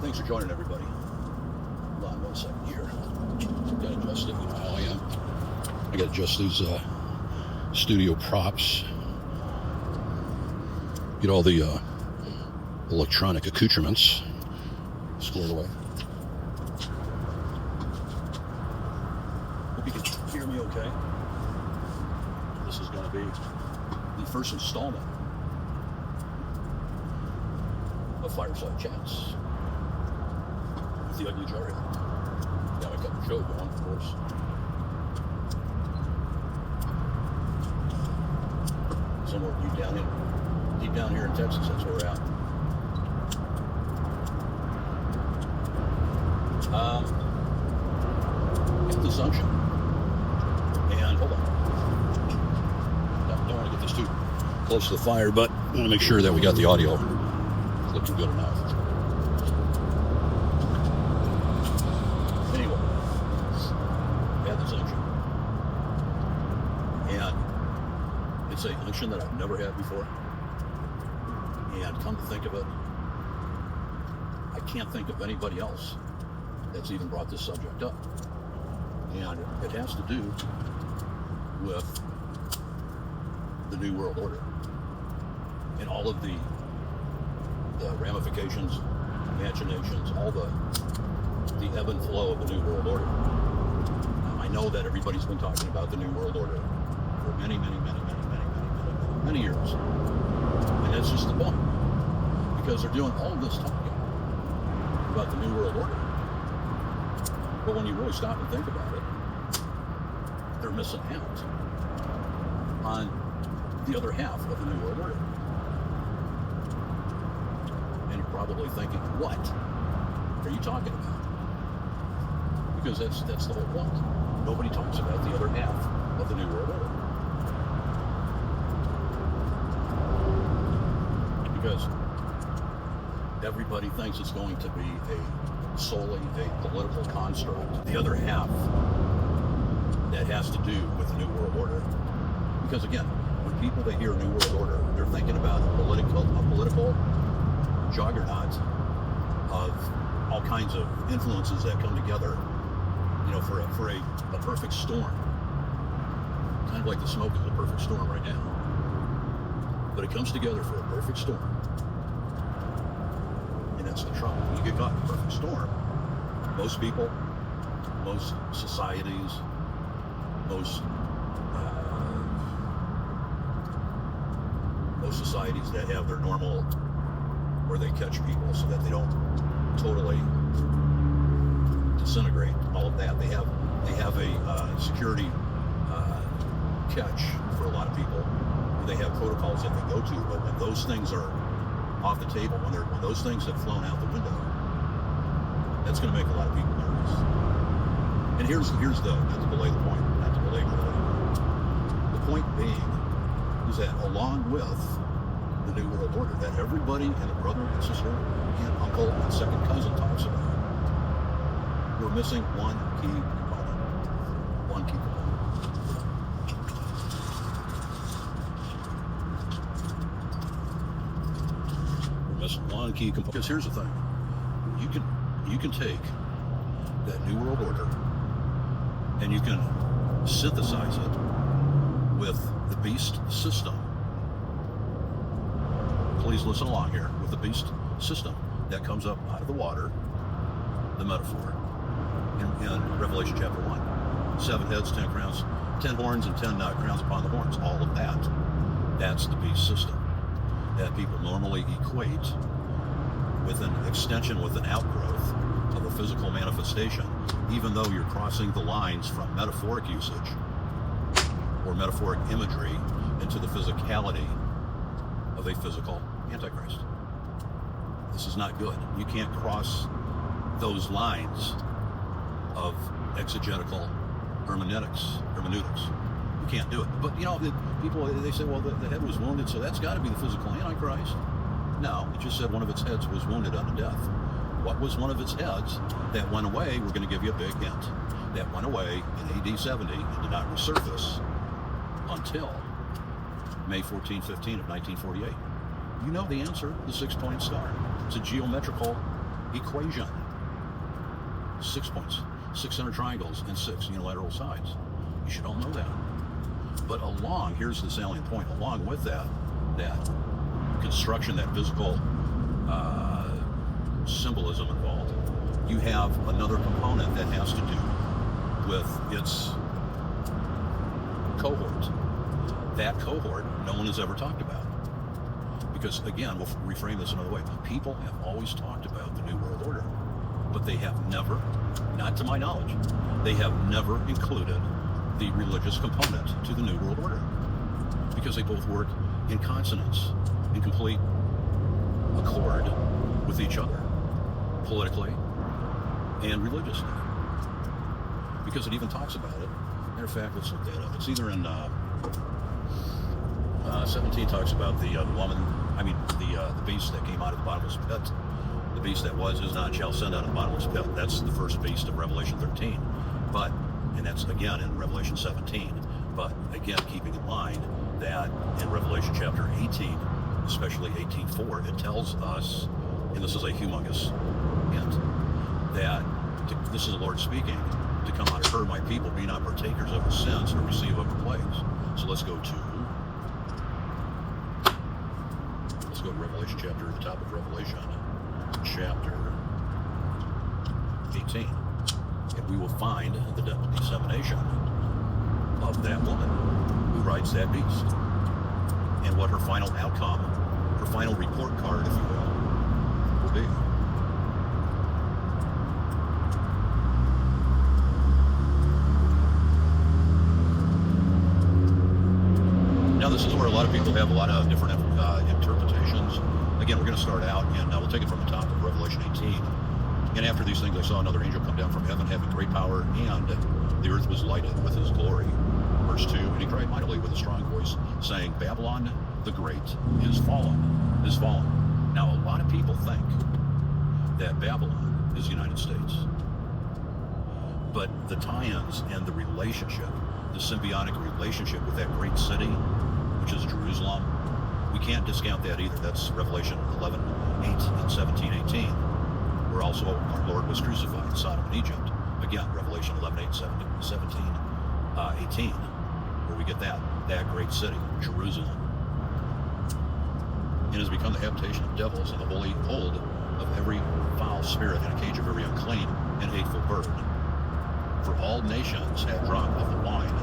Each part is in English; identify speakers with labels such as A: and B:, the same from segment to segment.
A: Thanks for joining, everybody. Hold on 1 second here. Got to adjust it. You know how I am. I got to adjust these studio props. Get all the electronic accoutrements squared away. Hope you can hear me okay. This is going to be the first installment of Fireside Chats with the Ugly Jar. Now I got the show going, of course. Somewhere deep down here in Texas, that's where we're at. Got this Unction. And hold on. Don't want to get this too close to the fire, but I want to make sure that we got the audio looking good enough. Anyway, got this Unction. And it's a Unction that I've never had before. And come to think of it, I can't think of anybody else that's even brought this subject up. And it has to do with the New World Order and all of the ramifications, machinations, all the ebb and flow of the New World Order. I know that everybody's been talking about the New World Order for many years. And that's just the point. Because they're doing all this talking about the New World Order. But when you really stop and think about it, they're missing out on the other half of the New World Order. And you're probably thinking, what are you talking about? Because that's the whole point. Nobody talks about the other half of the New World Order. Because everybody thinks it's going to be solely a political construct. The other half that has to do with the New World Order. Because again, when people they hear New World Order, they're thinking about a political juggernaut of all kinds of influences that come together, for a perfect storm. Kind of like the smoke is a perfect storm right now. But it comes together for a perfect storm. And that's the trouble. When you get caught in a perfect storm, most people, most societies, most societies that have their normal, where they catch people so that they don't totally disintegrate, all of that. They have a security catch for a lot of people. They have protocols that they go to, but when those things are off the table, when those things have flown out the window, that's going to make a lot of people nervous. And here's the, not to belabor the point, the point being is that along with the New World Order that everybody and a brother and sister and uncle and second cousin talks about, we're missing one key component. One key component. One key component. Because here's the thing: you can take that New World Order and you can synthesize it with the beast system. Please listen along here with the beast system that comes up out of the water. The metaphor in Revelation chapter 1: 7 heads, 10 crowns, 10 horns, and 10 crowns upon the horns. All of that's the beast system that people normally equate with an extension, with an outgrowth of a physical manifestation, even though you're crossing the lines from metaphoric usage or metaphoric imagery into the physicality of a physical Antichrist. This is not good. You can't cross those lines of exegetical hermeneutics. You can't do it. But people, they say, well, the head was wounded, so that's got to be the physical Antichrist. No, it just said one of its heads was wounded unto death. What was one of its heads that went away? We're going to give you a big hint. That went away in AD 70 and did not resurface until May 14, 15 of 1948. You know the answer, the 6-point star. It's a geometrical equation. 6 points, 6 center triangles, and 6 unilateral sides. You should all know that. But here's the salient point, along with that construction, that physical symbolism involved, you have another component that has to do with its cohort. That cohort, no one has ever talked about. Because again, we'll reframe this another way. People have always talked about the New World Order, but they have never, not to my knowledge, they have never included the religious component to the New World Order. Because they both work in consonance, in complete accord with each other, politically and religiously. Because it even talks about it. Matter of fact, let's look that up. It's either in 17 talks about the woman, the beast that came out of the bottomless pit. The beast that was, is not, and shall ascend out of the bottomless pit. That's the first beast of Revelation 13. And that's again in Revelation 17. But again, keeping in mind that in Revelation chapter 18, especially 18:4, it tells us, and this is a humongous hint, that this is the Lord speaking, to come out of her, my people, be not partakers of her sins, or receive of her plagues. So let's go to Revelation chapter, the top of Revelation, chapter 18. And we will find the dissemination of that woman who rides that beast, and what her final outcome, her final report card, if you will be. Now, this is where a lot of people have a lot of different interpretations. Again, we're going to start out, and we'll take it from the top of Revelation 18. And after these things, I saw another angel come down from heaven, having great power, and the earth was lighted with his glory. Verse 2, and he cried mightily with a strong voice, saying, Babylon the Great is fallen, is fallen. Now, a lot of people think that Babylon is the United States. But the tie-ins and the relationship, the symbiotic relationship with that great city, which is Jerusalem, we can't discount that either. That's Revelation 11:8 and 17:18, where also our Lord was crucified in Sodom and Egypt. Again, Revelation 11:8, 17:18, where we get that great city, Jerusalem. It has become the habitation of devils and the holy hold of every foul spirit, and a cage of every unclean and hateful bird. For all nations have drunk of the wine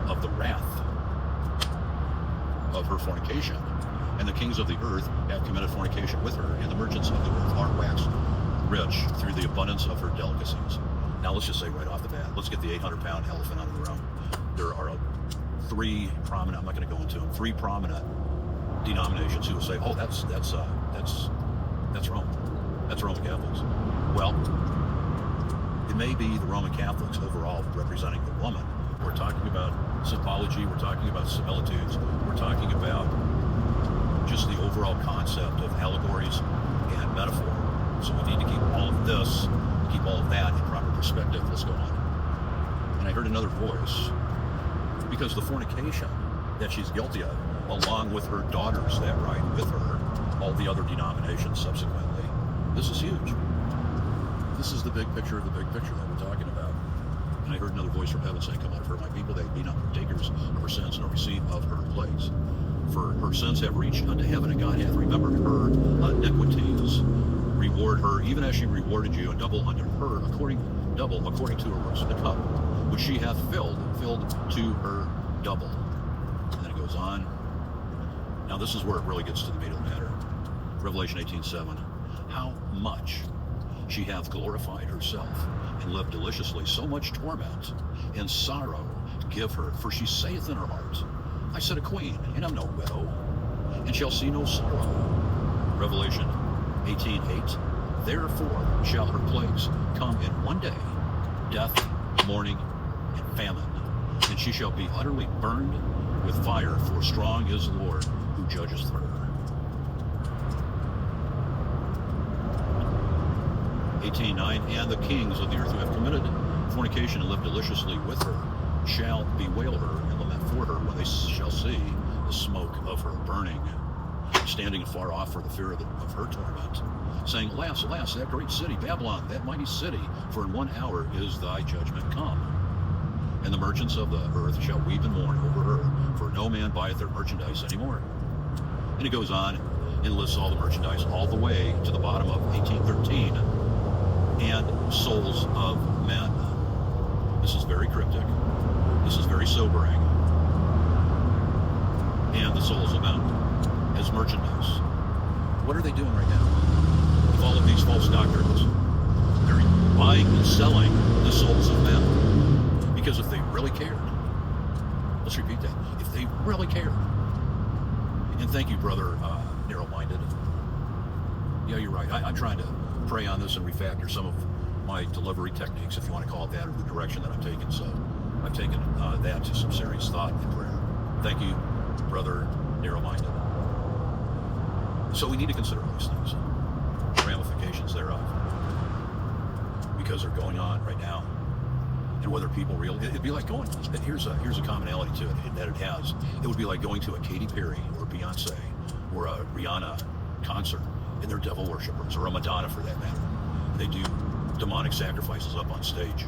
A: of the wrath of her fornication, and the kings of the earth have committed fornication with her, and the merchants of the earth are waxed rich through the abundance of her delicacies. Now, let's just say right off the bat, let's get the 800-pound elephant out of the room. There are three prominent, I'm not going to go into them, three prominent denominations who will say, oh, that's Rome. That's Roman Catholics. Well, it may be the Roman Catholics overall representing the woman. We're talking about symbology, we're talking about similitudes, we're talking about just the overall concept of allegories and metaphor. So we need to keep all of this, keep all of that in proper perspective. Let's go on. And I heard another voice, because the fornication that she's guilty of, along with her daughters that ride with her, all the other denominations subsequently, this is huge. This is the big picture of the big picture that we're talking about. And I heard another voice from heaven saying, come out of her, my people, they be not partakers of her sins, nor receive of her plagues. For her sins have reached unto heaven, and God hath remembered her iniquities. Reward her, even as she rewarded you, and double unto her, according to her works. The cup which she hath filled to her double. And then it goes on. Now this is where it really gets to the meat of the matter. Revelation 18:7. How much she hath glorified herself, and lived deliciously, so much torment and sorrow give her. For she saith in her heart, I sit a queen, and am no widow, and shall see no sorrow. Revelation 18:8. Therefore shall her plagues come in one day, death, mourning, and famine, and she shall be utterly burned with fire, for strong is the Lord who judges her. 18:9. And the kings of the earth who have committed fornication and lived deliciously with her shall bewail her and lament for her when they shall see the smoke of her burning. standing afar off for the fear of her torment, saying, Alas, alas, that great city, Babylon, that mighty city, for in 1 hour is thy judgment come. And the merchants of the earth shall weep and mourn over her, for no man buyeth their merchandise anymore. And it goes on and lists all the merchandise all the way to the bottom of 1813, and souls of men. This is very cryptic. This is very sobering. And the souls of men as merchandise. What are they doing right now with all of these false doctrines? They're buying and selling the souls of men. Because if they really cared, let's repeat that, if they really cared, and thank you, brother, narrow-minded. Yeah, you're right. I'm trying to pray on this and refactor some of my delivery techniques, if you want to call it that, or the direction that I'm taking. So I've taken that to some serious thought and prayer. Thank you, brother, narrow-minded. So we need to consider these things, ramifications thereof, because they're going on right now. And whether people it'd be like going, here's a commonality to it that it has. It would be like going to a Katy Perry or Beyonce or a Rihanna concert, and they're devil worshippers, or a Madonna for that matter. They do demonic sacrifices up on stage,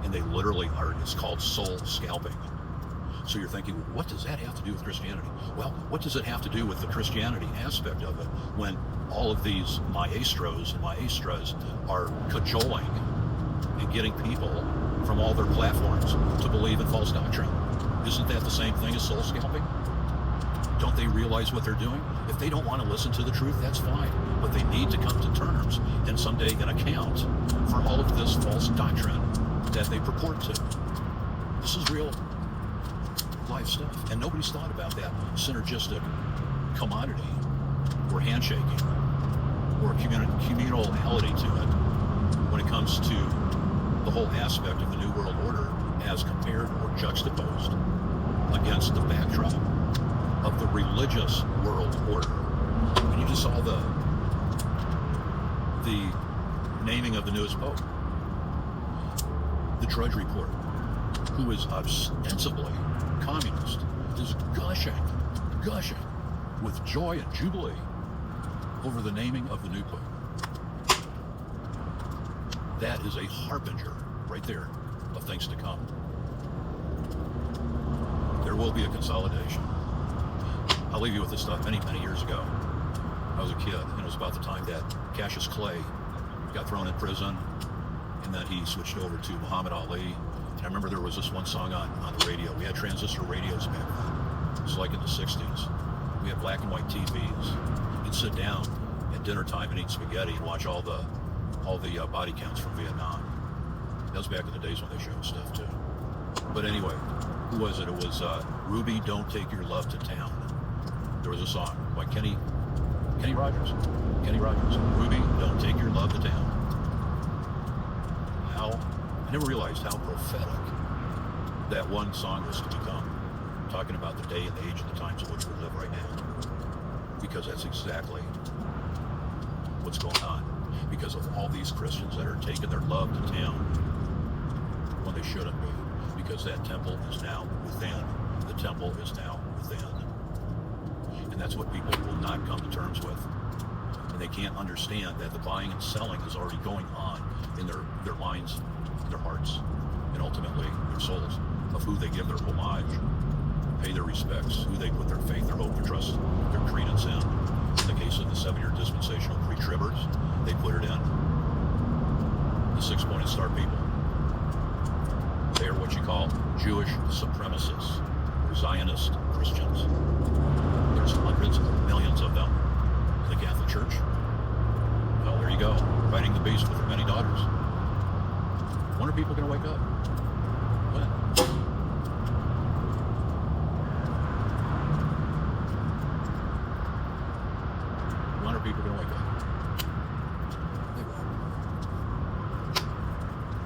A: and they literally are, it's called soul scalping. So you're thinking, what does that have to do with Christianity? Well, what does it have to do with the Christianity aspect of it when all of these maestros and maestras are cajoling and getting people from all their platforms to believe in false doctrine? Isn't that the same thing as soul scalping? Don't they realize what they're doing? If they don't want to listen to the truth, that's fine. But they need to come to terms and someday an account for all of this false doctrine that they purport to. This is real life stuff. And nobody's thought about that synergistic commodity or handshaking or communality to it when it comes to the whole aspect of the New World Order as compared or juxtaposed against the backdrop of the religious world order. And you just saw the naming of the newest pope, the Drudge Report, who is ostensibly communist, is gushing with joy and jubilee over the naming of the new pope. That is a harbinger right there of things to come. There will be a consolidation. I'll leave you with this stuff. Many years ago, I was a kid, and it was about the time that Cassius Clay got thrown in prison, and then he switched over to Muhammad Ali. And I remember there was this one song on the radio. We had transistor radios back then. It was like in the 60s. We had black and white TVs. You'd sit down at dinner time and eat spaghetti and watch all the body counts from Vietnam. That was back in the days when they showed stuff too. But anyway, who was it? It was Ruby, Don't Take Your Love to Town. There was a song by Kenny Rogers. Ruby, Don't Take Your Love to Town. I never realized how prophetic that one song was to become, talking about the day and the age and the times in which we live right now. Because that's exactly what's going on. Because of all these Christians that are taking their love to town when they shouldn't be. Because that temple is now within. The temple is now within. And that's what people will not come to terms with. And they can't understand that the buying and selling is already going on in their minds, their hearts, and ultimately their souls, of who they give their homage, pay their respects, who they put their faith, their hope, their trust, their credence in. In the case of the 7-year dispensational pre-tribbers, they put it in the 6-pointed star people. They are what you call Jewish supremacists, or Zionist Christians. There's hundreds of millions of them in the Catholic Church. Well, there you go, fighting the beast with her many daughters. When are people going to wake up? When? When are people going to wake up?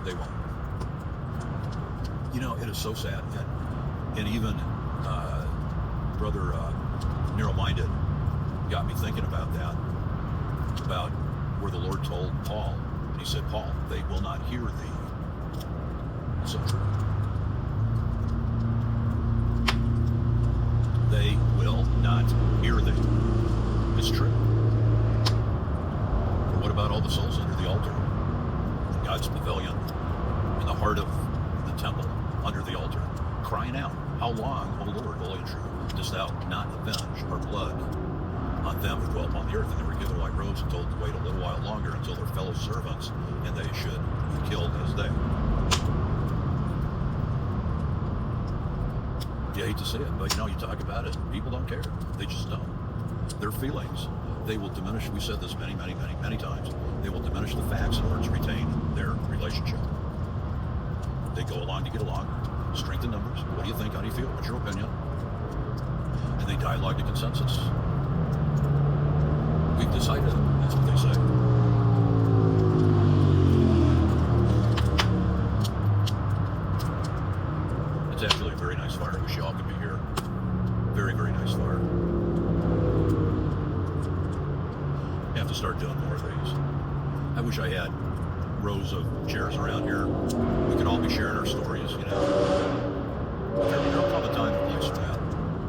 A: They won't. You know, it is so sad. And even Brother Narrow-Minded got me thinking about that, about where the Lord told Paul, and he said, Paul, they will not hear thee. So true. They will not hear thee. It's true. But what about all the souls under the altar? In God's pavilion, in the heart of the temple, under the altar, crying out, how long, O Lord, holy and true, dost thou not avenge our blood on them who dwell upon the earth? And they were given white robes and told to wait a little while longer until their fellow servants, and they should be killed as they. You hate to say it, but you talk about it, people don't care. They just don't. Their feelings, they will diminish. We said this many times. They will diminish the facts in order to retain their relationship. They go along to get along. Strength in numbers. What do you think? How do you feel? What's your opinion? And they dialogue to consensus. We've decided. That's what they say. It's actually a very nice fire. I wish y'all could be here. Very, very nice fire. I have to start doing more of these. I wish I had rows of chairs around here. We could all be sharing our stories, But there'll come a time and place for that.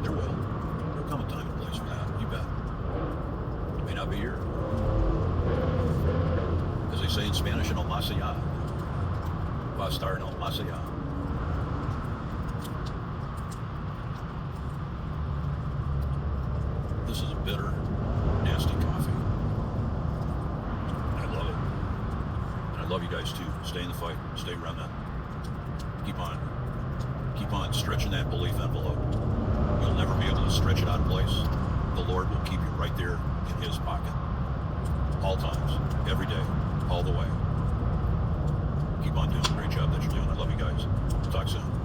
A: There will. There'll come a time and place for that. You bet. It may not be here. As they say in Spanish, no más allá. Va a estar no más allá. This is a bitter, nasty coffee. I love it. And I love you guys too. Stay in the fight. Stay remnant. Keep on stretching that belief envelope. You'll never be able to stretch it out of place. The Lord will keep you right there in His pocket. All times. Every day. All the way. Keep on doing the great job that you're doing. I love you guys. Talk soon.